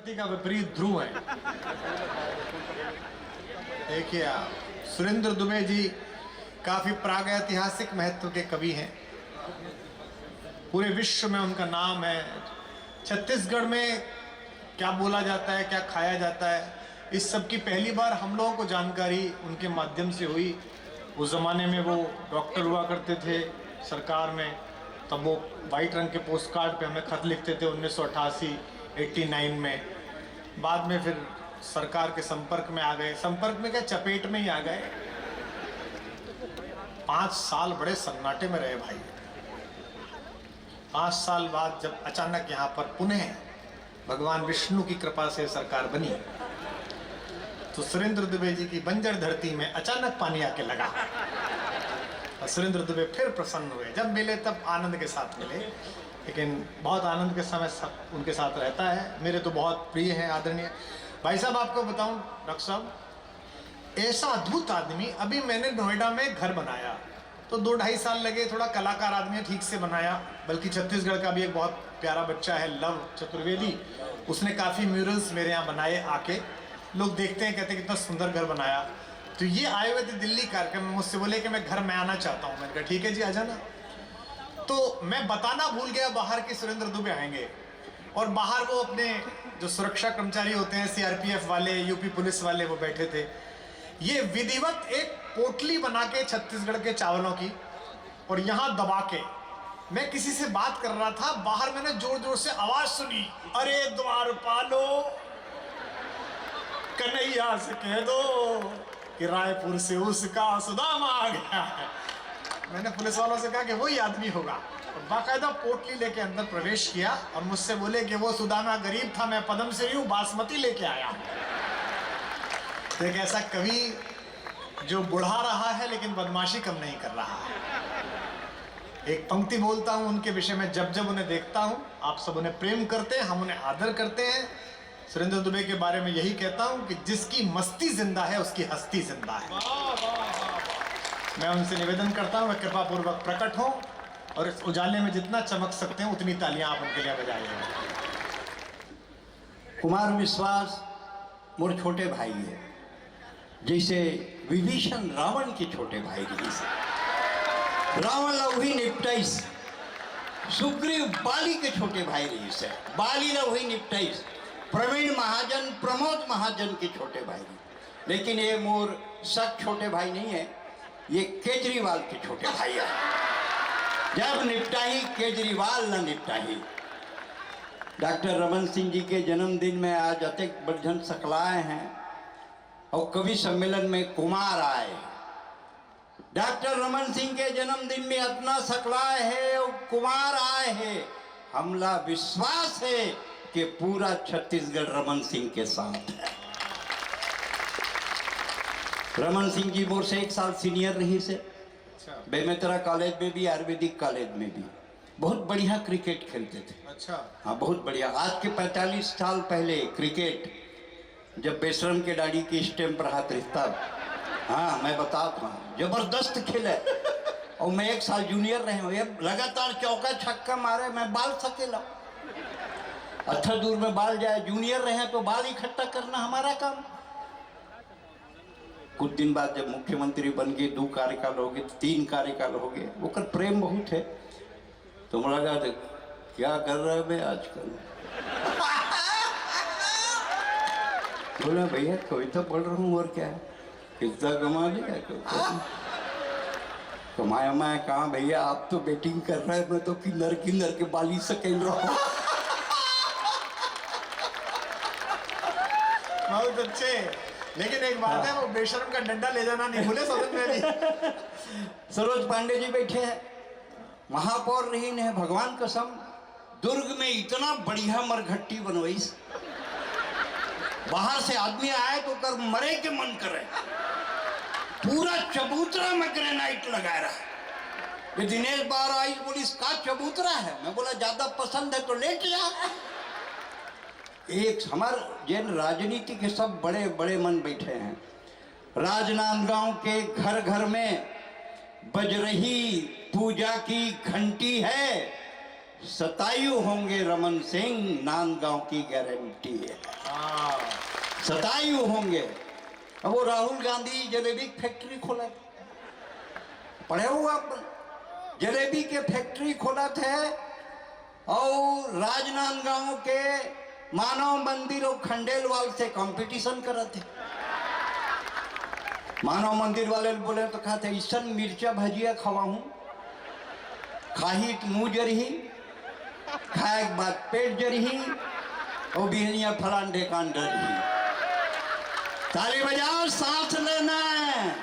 धरती का विपरीत ध्रुव है। देखिए आप, सुरेंद्र दुबे जी काफी प्रागैतिहासिक महत्व के कवि हैं, पूरे विश्व में उनका नाम है। छत्तीसगढ़ में क्या बोला जाता है, क्या खाया जाता है, इस सब की पहली बार हम लोगों को जानकारी उनके माध्यम से हुई। उस ज़माने में वो डॉक्टर हुआ करते थे सरकार में, तब वो वाइट रंग के पोस्ट कार्ड पे हमें खत लिखते थे 1988-89 में। बाद में फिर सरकार के संपर्क में आ गए, संपर्क में क्या, चपेट में ही आ गए। 5 साल बड़े सन्नाटे में रहे भाई। 5 साल बाद जब अचानक यहाँ पर पुनः भगवान विष्णु की कृपा से सरकार बनी, तो सुरेंद्र दुबे जी की बंजर धरती में अचानक पानी आके लगा और सुरेंद्र दुबे फिर प्रसन्न हुए। जब मिले तब आनंद के साथ मिले, लेकिन बहुत आनंद के समय सब उनके साथ रहता है। मेरे तो बहुत प्रिय हैं, आदरणीय भाई साहब। आपको बताऊं डॉक्टर साहब, ऐसा अद्भुत आदमी, अभी मैंने नोएडा में घर बनाया तो 2-2.5 साल लगे। थोड़ा कलाकार आदमी है, ठीक से बनाया। बल्कि छत्तीसगढ़ का भी एक बहुत प्यारा बच्चा है लव चतुर्वेदी, उसने काफ़ी म्यूरल्स मेरे यहाँ बनाए। आके लोग देखते हैं, कहते हैं कितना सुंदर घर बनाया। तो ये आए हुए थे दिल्ली कार्यक्रम में, मुझसे बोले कि मैं घर में आना चाहता हूँ। मैंने कहा ठीक है जी, आ जाना। तो मैं बताना भूल गया बाहर के सुरेंद्र दुबे आएंगे, और बाहर वो अपने जो सुरक्षा कर्मचारी होते हैं, सीआरपीएफ वाले, यूपी पुलिस वाले, वो बैठे थे। ये विधिवत एक पोटली बना के छत्तीसगढ़ के चावलों की, और यहाँ दबा के मैं किसी से बात कर रहा था, बाहर मैंने जोर जोर से आवाज सुनी, अरे द्वारपालो कन्हैया से कह दो कि रायपुर से उसका सुदामा आ गया है। मैंने पुलिस वालों से कहा कि वही आदमी होगा, और बाकायदा पोटली लेके अंदर प्रवेश किया और मुझसे बोले कि वो सुदामा गरीब था, मैं पदम से ही हूँ, बासमती लेके आया। तो एक ऐसा कवि जो बुढ़ा रहा है लेकिन बदमाशी कम नहीं कर रहा है। एक पंक्ति बोलता हूँ उनके विषय में, जब जब उन्हें देखता हूँ, आप सब उन्हें प्रेम करते हैं, हम उन्हें आदर करते हैं। सुरेंद्र दुबे के बारे में यही कहता हूँ कि जिसकी मस्ती जिंदा है उसकी हस्ती जिंदा है। मैं उनसे निवेदन करता हूँ, मैं कृपा पूर्वक प्रकट हों और इस उजाले में जितना चमक सकते हैं उतनी तालियां आप उनके लिए बजाइए। कुमार विश्वास मोर छोटे भाई है, जैसे विभीषण रावण के छोटे भाई रही से, रावण लवही निपटाइस, सुग्रीव बाली के छोटे भाई रही से, बाली लवही निपटाइस, प्रवीण महाजन प्रमोद महाजन के छोटे भाई रही। लेकिन ये मोर सच छोटे भाई नहीं है, ये केजरीवाल के छोटे भाई है। जब निपटाही केजरीवाल न निपटाही। डॉक्टर रमन सिंह जी के जन्मदिन में आज अत्यंत बढ़न सकलाए हैं, और कवि सम्मेलन में कुमार आए। डॉक्टर रमन सिंह के जन्मदिन में इतना सकलाए है और कुमार आए हैं। हमला विश्वास है कि पूरा छत्तीसगढ़ रमन सिंह के साथ है। रमन सिंह जी मोर से 1 साल सीनियर रही से, बेमेतरा कॉलेज में भी, आयुर्वेदिक कॉलेज में भी बहुत बढ़िया क्रिकेट खेलते थे। अच्छा, हाँ बहुत बढ़िया। आज के 45 साल पहले क्रिकेट जब बेशरम के दाढ़ी की स्टैंप रहा था, हाँ मैं बताता हूँ, जबरदस्त खेले। और मैं 1 साल जूनियर रहे हूँ, लगातार चौका छक्का मारे, मैं बाल सकेला। अच्छा दूर में बाल जाए, जूनियर रहे तो बाल इकट्ठा करना हमारा काम। कुछ दिन बाद जब मुख्यमंत्री बन गए, 2 कार्यकाल हो गए, 3 कार्यकाल हो गए, वो कर प्रेम बहुत है। तो मुझे लगा क्या कर रहे हैं आजकल। बोला भैया कविता पढ़ रहा हूँ, और क्या है, कितना कमा लिया। कमाया मैं कहाँ भैया, आप तो बैटिंग कर रहे हैं, मैं तो किन्नर किन्नर के बाली से खेल रहा हूँ। बहुत अच्छे। लेकिन एक बात है, वो बेशरम का डंडा ले जाना नहीं भूले सदन में भी। सरोज पांडे जी बैठे हैं, महापौर रही ने, भगवान कसम दुर्ग में इतना बढ़िया मरघट्टी बनवाई, बाहर से आदमी आए तो कर मरे के मन करे। पूरा चबूतरा में ग्रेनाइट लगा रहा। ये दिनेश बार आई, बोली का चबूतरा है। मैं बोला ज्यादा पसंद है तो लेट जा। एक हमारे जैन राजनीति के सब बड़े बड़े मन बैठे हैं। राजनांदगांव के घर घर में बज रही पूजा की घंटी है, शतायु होंगे रमन सिंह, नांदगांव की गारंटी है। शतायु होंगे। अब वो राहुल गांधी जलेबी फैक्ट्री खोला, पढ़े हो आप? जलेबी के फैक्ट्री खोला थे और राजनांदगांव के मानव मंदिर और खंडेलवाल से कंपटीशन करा थे। मानव मंदिर वाले बोले तो कहा थे ईसन मिर्चा भजिया खवाऊं, खाही मुँह जरही, खाए के बाद पेट जरही और बिहनिया फलांडे कान डरही। ताली बजाओ, सांस लेना है।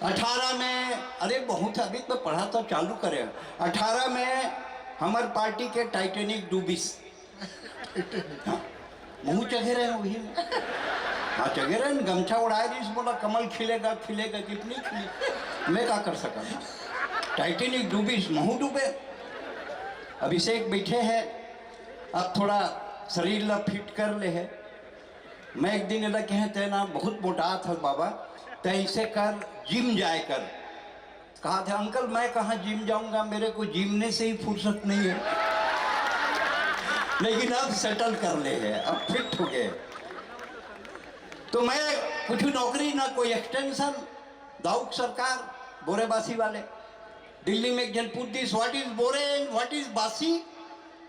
18 में, अरे बहुत अभी तो पढ़ा तो चालू करे। 18 में हमार पार्टी के टाइटेनिक डूबिस, मुंह चढ़े रहे वही में। हाँ चढ़े रहे, गमछा उड़ाए दी, बोला कमल खिलेगा खिलेगा, कितनी खिली, मैं क्या कर सका। टाइटेनिक डूबिस, महू डूबे। अभिषेक बैठे हैं, अब थोड़ा शरीर ला फिट कर ले है। मैं एक दिन लगे हैं तेना बहुत मोटा था बाबा, तैसे कर जिम जाए कर। कहा था अंकल मैं कहाँ जिम जाऊंगा, मेरे को जिमने से ही फुर्सत नहीं है। लेकिन अब सेटल कर ले है, अब फिट हो गए। तो मैं कुछ नौकरी ना कोई एक्सटेंशन, दाऊद सरकार बोरेबासी वाले दिल्ली में एक जन पूछ दिस व्हाट इज बोरे एंड व्हाट इज बासी।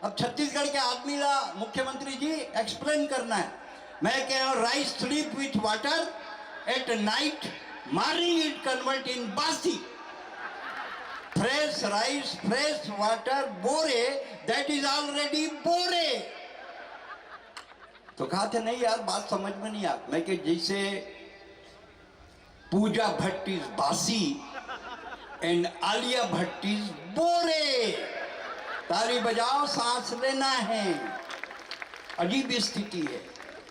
अब छत्तीसगढ़ के आदमी ला मुख्यमंत्री जी एक्सप्लेन करना है। मैं कह रहा हूँ rice sleep with water at night, morning it convert in बासी। फ्रेश राइस फ्रेश वाटर बोरे, दैट इज ऑलरेडी बोरे। तो कहा थे नहीं यार बात समझ में नहीं आती। मैं कि जैसे पूजा भट्ट इज बासी एंड आलिया भट्ट इज बोरे। ताली बजाओ, सांस लेना है। अजीब स्थिति है।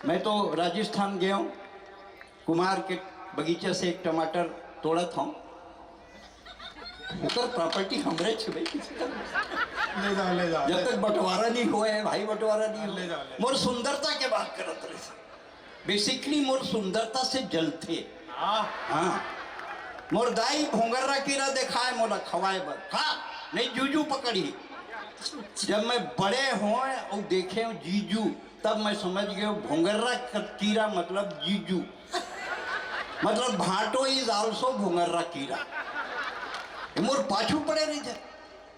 मैं तो राजस्थान गया हूँ, कुमार के बगीचे से एक टमाटर तोड़ा था। उधर प्रॉपर्टी हमरे छे भाई, ले जाओ ले जाओ। जब तक बंटवारा नहीं हुआ है भाई, बंटवारा नहीं ले जाओ, हुआ। मोर सुंदरता के बात करत रहे। बेसिकली मोर सुंदरता से जलते। हाँ, मोर दाई भोंगर्रा कीरा दिखाए मोला खवाए बर, खा नहीं जूजू पकड़ी। जब मैं बड़े हो और देखे जीजू, तब मैं समझ गया भोंगर्रा कीरा मतलब जीजू, मतलब भाटो इज आल्सो भोंगर्रा कीरा। मोर पाछू पड़े नहीं थे,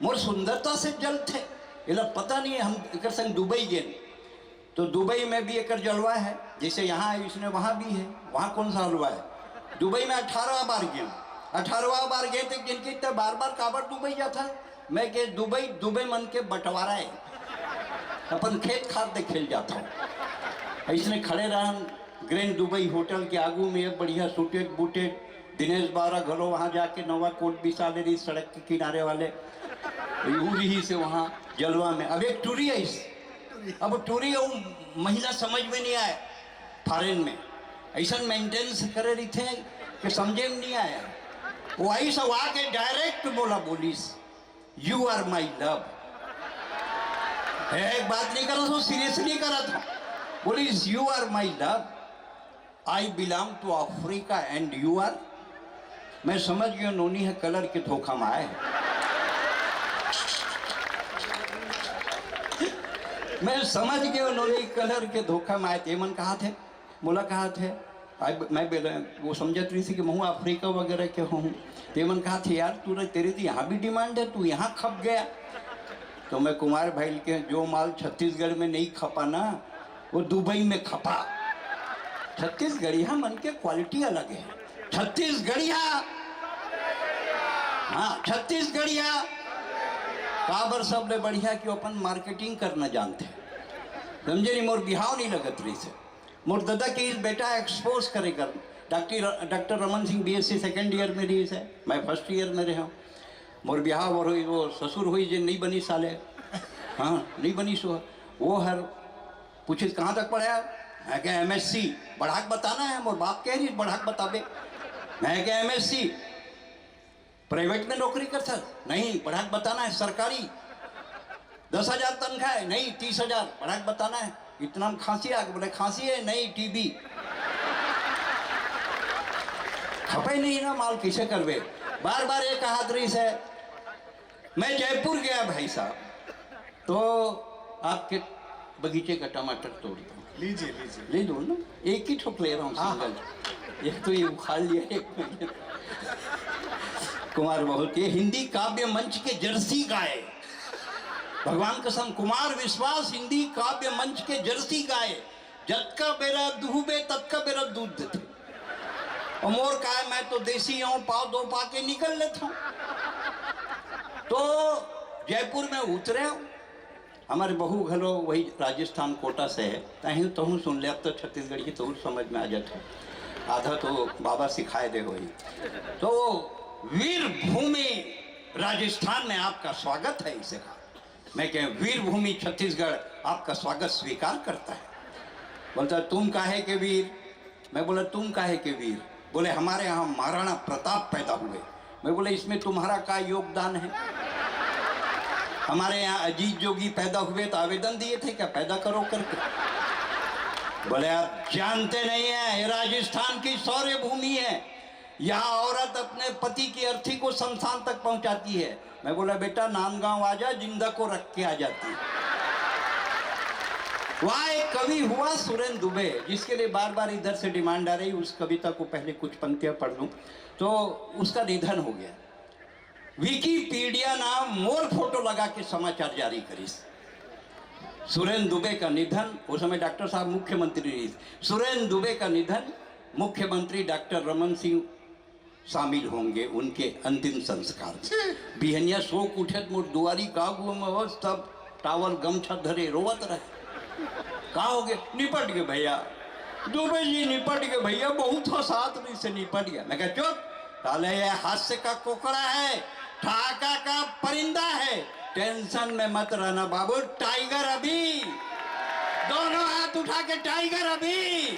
मोर सुंदरता से जल थे। इला पता नहीं हम एक संग दुबई गए, तो दुबई में भी एक जलवा है, जैसे यहाँ है इसने वहाँ भी है। वहाँ कौन सा हलवा है? दुबई में 18वां बार गए। 18वां बार गए थे, जिनके इतने बार बार काबर दुबई जाता। मैं के दुबई मन के बंटवारा है, अपन खेत खाद दे खेल जाता हूँ। इसने खड़े रहा ग्रैंड दुबई होटल के आगू में, एक बढ़िया सूटेड बूटेड दिनेश बारा घरों, वहाँ जाके नवा कोट भी साले रही सड़क के किनारे वाले ही से वहाँ जलवा में। अब एक टूरी है इस, अब टूरी महिला समझ में नहीं आए, फॉरेन में ऐसा मेंटेनेंस करे रही थे कि समझे में नहीं आया। वो आई सब आके डायरेक्ट बोला, बोलिस यू आर माई लव। एक बात नहीं करा, तो सीरियसली करा था। बोलिस you are my love, I belong to Africa and you are. मैं समझ गया नोनी है कलर के धोखा में आए। मैं समझ गया नोनी कलर के धोखा में आए थे। मन कहा थे, बोला कहा थे, मैं वो समझत रही थी कि मैं अफ्रीका वगैरह के हूँ। तेमन कहा थे यार तू तेरे तो यहाँ भी डिमांड है, तू यहाँ खप गया। तो मैं कुमार भाई के जो माल छत्तीसगढ़ में नहीं खपा ना, वो दुबई में खपा। छत्तीसगढ़िया मन के क्वालिटी अलग है। छत्तीसगढ़िया, हाँ छत्तीसगढ़िया काबर सबले बढ़िया कि अपन मार्केटिंग करना जानते हैं। समझे नहीं? मोर बिहाव नहीं लगत रही से। मोर दादा के इस बेटा एक्सपोज करेगा। Doctor Raman Singh BSc second year में रही है, मैं फर्स्ट ईयर में रहा हूँ। मोर बिहाव और हुई, वो ससुर हुई जो नहीं बनी साले, हाँ नहीं बनी सो। वो हर पूछे कहाँ तक पढ़ा? मैं क्या MSc। बढ़ाक बताना है, मोर बाप कह रही बढ़ाक बताबे। मैं क्या MSc प्राइवेट में नौकरी कर सक नहीं, बढ़ाक बताना है। सरकारी 10,000 तनख्वाह है नहीं, 30,000 बढ़ाक बताना है। इतना में खांसी आ गई, बोले खांसी है नहीं TB। खपे नहीं ना माल, किसे करवे। बार बार एक हाथ रही से मैं जयपुर गया भाई साहब, तो आपके बगीचे का टमाटर तोड़ता हूँ। लीजिए लीजिए। ले दो ना, एक ही ठोक ले रहा हूँ सिंगल। एक तो ये उखाड़ लिया, एक मैंने। कुमार बहुत, ये हिंदी काव्य मंच के जर्सी गाय, भगवान कसम, कुमार विश्वास हिंदी काव्य मंच के जर्सी गाय, जत का बेरा दूबे तत का बेरा दूध देते। और मोर का है, मैं तो देसी हूं, पाव दो पा के निकल लेता हूं। तो जयपुर में उतरे, हमारे बहू घलो वही राजस्थान कोटा से है, तही तो सुन ले, अब तो छत्तीसगढ़ की तो समझ में आ जाता, आधा तो बाबा सिखाए दे वही। तो वीर भूमि राजस्थान में आपका स्वागत है, इसे कहा। मैं कह, वीर भूमि छत्तीसगढ़ आपका स्वागत स्वीकार करता है। बोलता तुम काहे के वीर? मैं बोला तुम काहे के वीर? बोले हमारे यहाँ महाराणा प्रताप पैदा हुए। मैं बोले इसमें तुम्हारा क्या योगदान है? हमारे यहाँ अजीत जोगी पैदा हुए तो आवेदन दिए थे क्या पैदा करो करके? बोले आप जानते नहीं है, ये राजस्थान की शौर्य भूमि है, यहाँ औरत अपने पति की अर्थी को शमशान तक पहुंचाती है। मैं बोला बेटा नांदगांव आ जा, जिंदा को रख के आ जाती है। वहाँ एक कवि हुआ सुरेंद्र दुबे, जिसके लिए बार बार इधर से डिमांड आ रही, उस कविता को पहले कुछ पंक्तियां पढ़ लूं। तो उसका निधन हो गया। विकिपीडिया नाम मोर फोटो लगा के समाचार जारी करी। सुरेंद्र दुबे का निधन, उस समय डॉक्टर साहब मुख्यमंत्री रही। सुरेंद्र दुबे का निधन, मुख्यमंत्री डॉक्टर रमन सिंह शामिल होंगे उनके अंतिम संस्कार में। बिहनिया शोक उठे मोर दुआरी कागू में, तब टावल गमछा धरे रोवत रहे। कहा हो गए? निपट गए भैया, दुबे जी निपट गए भैया, बहुत हसात नहीं से निपट गया। मैं कहा चुप, साले ये हास्य का कोकड़ा है, ठाका का परिंदा है, टेंशन में मत रहना बाबू, टाइगर अभी, दोनों हाथ उठा के टाइगर अभी।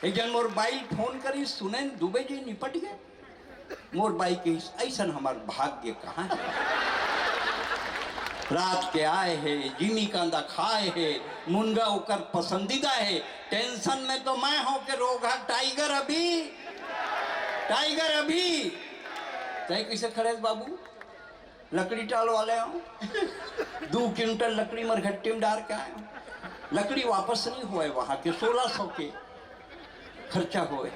एक जन मोर बाई फोन करी, सुने दुबे जी निपट गए। मोर बाई के ऐसा हमार भाग्य कहाँ है? रात के आए है, जिमी कांदा खाए है, मुनगा होकर पसंदीदा है, टेंशन में तो मैं हूं के रोगा, टाइगर अभी, टाइगर अभी। तय कैसे खड़े बाबू? लकड़ी टाल वाले हो, 2 क्विंटल लकड़ी मरघट्टी में डाल के आए। लकड़ी वापस नहीं हुए, वहां के 1600 के खर्चा हुए।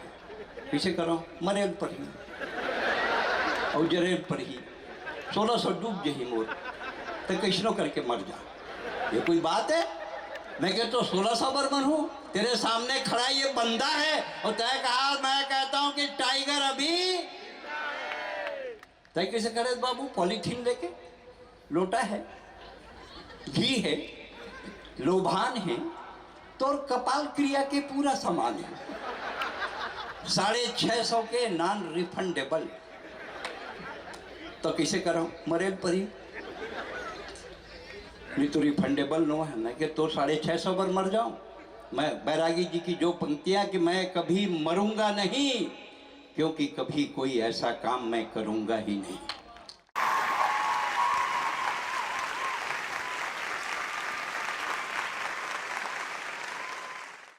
पीछे करो, मरेल पर ही और जरेल पर ही 1600 डूब जही मोर, तो कैसनो करके मर जा। ये कोई बात है? मैं कहता तो 1600 बर्मन हूँ, तेरे सामने खड़ा ये बंदा है, और तय कहा मैं कहता हूँ कि टाइगर अभी। तय कैसे करे बाबू? पॉलीथीन लेके, लोटा है, घी है, लोभान है, तो और कपाल क्रिया के पूरा सामान है। 650 के नॉन रिफंडेबल। तो कैसे करो? मरेल परी नहीं तो रिफंडेबल नो है। मैं कि तो 650 बार मर जाऊं। मैं बैरागी जी की जो पंक्तियां कि मैं कभी मरूंगा नहीं, क्योंकि कभी कोई ऐसा काम मैं करूंगा ही नहीं।